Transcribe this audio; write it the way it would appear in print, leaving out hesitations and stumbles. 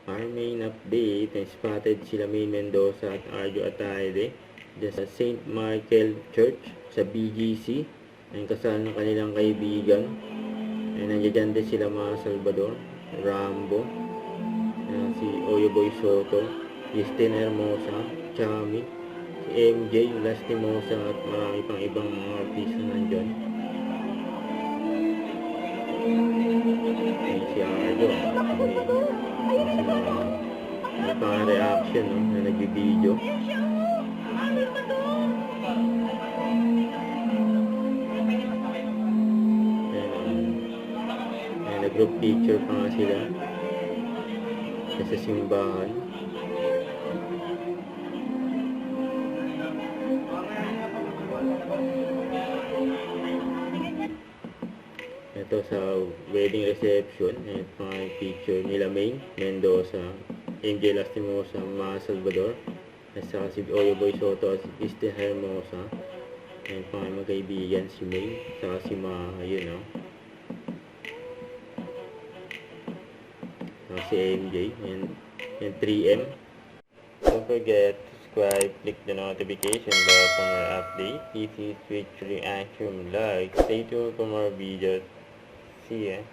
Our main update, spotted sila Main Mendoza at Arjo Ataide dyan sa St. Michael Church sa BGC. Ayun, kasal ng kanilang kaibigan. Ayun, nandiyan din sila mga Salvador, Rambo, si Oyoboy Soto, Justin Hermosa, Chami, si MJ, Lastimosa at marami pang ibang mga artista nandyan. Ayun, si Arjo. May pang reaction, no, na nagbibideo. Nag-group picture pa nga sila sa simbahan. Ito sa wedding reception, ito mga picture nila Main Mendoza, MJ Lastimosa, Ma Salvador, at saka si Oyoboy Soto at Justin Hermosa. Ayan pa mga magkaibigan, si Main, saka si Ma, ayun o. Si MJ, and 3M. Don't forget to subscribe, click the notification bell for more updates. This is Twitch Reaction Live. Stay tuned for more videos. See ya.